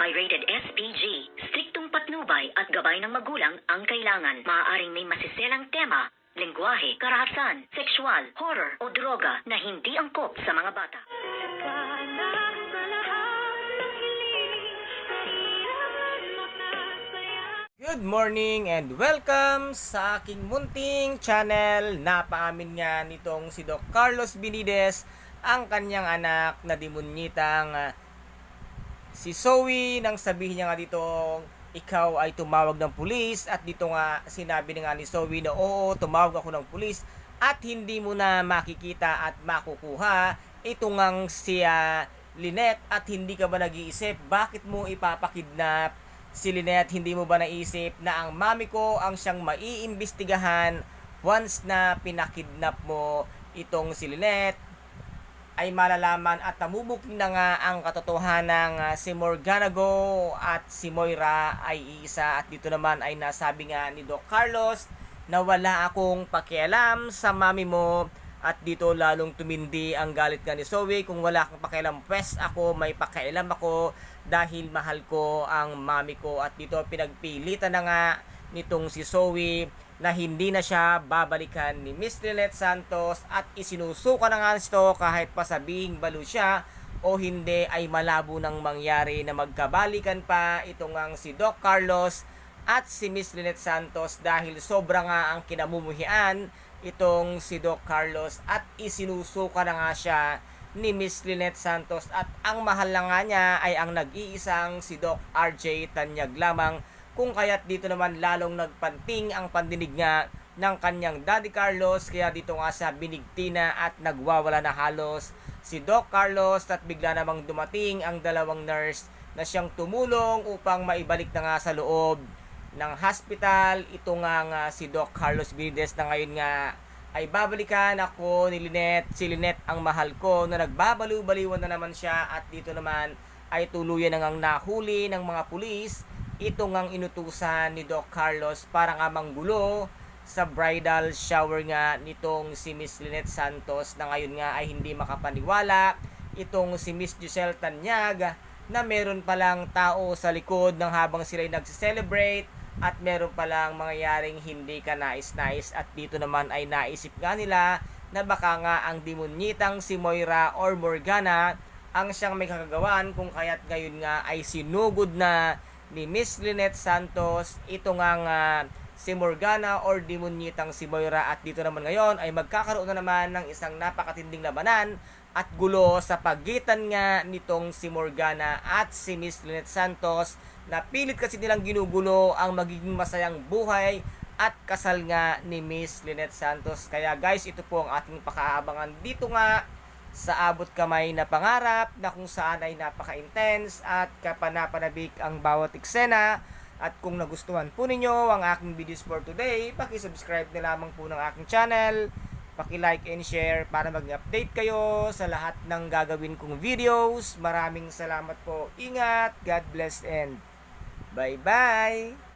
Pirated SPG. Striktong patnubay at gabay ng magulang ang kailangan. Maaaring may masiselang tema, lengguwahe, karahasan, sexual, horror o droga na hindi angkop sa mga bata. Good morning and welcome sa aking munting channel. Napaamin nga nitong si Doc Carlos Benitez ang kanyang anak na demonyitang si Zoe, nang sabihin niya nga dito, ikaw ay tumawag ng pulis, at dito nga sinabi na nga ni Zoe na oo, tumawag ako ng pulis at hindi mo na makikita at makukuha ito ngang si Lynette, at hindi ka ba nag-iisip bakit mo ipapakidnap si Lynette? Hindi mo ba naisip na ang mami ko ang siyang maiimbestigahan once na pinakidnap mo itong si Lynette? Ay malalaman at namubukling na nga ang katotohanan si Morgana Go at si Moira ay iisa. At dito naman ay nasabi nga ni Doc Carlos na wala akong pakialam sa mami mo, at dito lalong tumindi ang galit nga ni Zoe. Kung wala akong pakialam, pwes ako may pakialam ako dahil mahal ko ang mami ko. At dito pinagpilitan na nga nitong si Zoe na hindi na siya babalikan ni Miss Lynette Santos, at isinusuka na nga ito kahit pa sabihing balo siya o hindi ay malabo nang mangyari na magkabalikan pa itong ang si Doc Carlos at si Miss Lynette Santos, dahil sobra nga ang kinamumuhian itong si Doc Carlos at isinusuka na nga siya ni Miss Lynette Santos, at ang mahal na nga niya ay ang nag-iisang si Doc RJ Tanyag lamang. Kung kaya't dito naman lalong nagpanting ang pandinig nga ng kanyang Daddy Carlos, kaya dito nga sa binigtina at nagwawala na halos si Doc Carlos, at bigla namang dumating ang dalawang nurse na siyang tumulong upang maibalik na nga sa loob ng hospital ito nga si Doc Carlos Benitez, na ngayon nga ay babalikan ako ni Lynette. Si Lynette ang mahal ko, na nagbabaliw-baliwan na naman siya, at dito naman ay tuluyan na ngang nahuli ng mga pulis ito ngang inutusan ni Doc Carlos para nga manggulo sa bridal shower nga nitong si Miss Lynette Santos, na ngayon nga ay hindi makapaniwala itong si Miss Giselle Tanyag na meron palang tao sa likod ng habang sila'y nagse-celebrate, at meron palang mangyayaring hindi ka nais-nais. At dito naman ay naisip nga nila na baka nga ang demonyitang si Moira or Morgana ang siyang may kakagawan, kung kaya't ngayon nga ay sinugod na ni Miss Lynette Santos ito nga si Morgana or demonyitang si Moira. At dito naman ngayon ay magkakaroon na naman ng isang napakatinding labanan at gulo sa pagitan nga nitong si Morgana at si Miss Lynette Santos, na pilit kasi nilang ginugulo ang magiging masayang buhay at kasal nga ni Miss Lynette Santos. Kaya guys, ito po ang ating pakaabangan dito nga sa Abot Kamay na Pangarap, na kung saan ay napaka-intense at kapanapanabik ang bawat eksena. At kung nagustuhan po ninyo ang aking videos for today, paki-subscribe na lamang po ng aking channel, paki-like and share para mag-update kayo sa lahat ng gagawin kong videos. Maraming salamat po. Ingat, God bless, and bye-bye!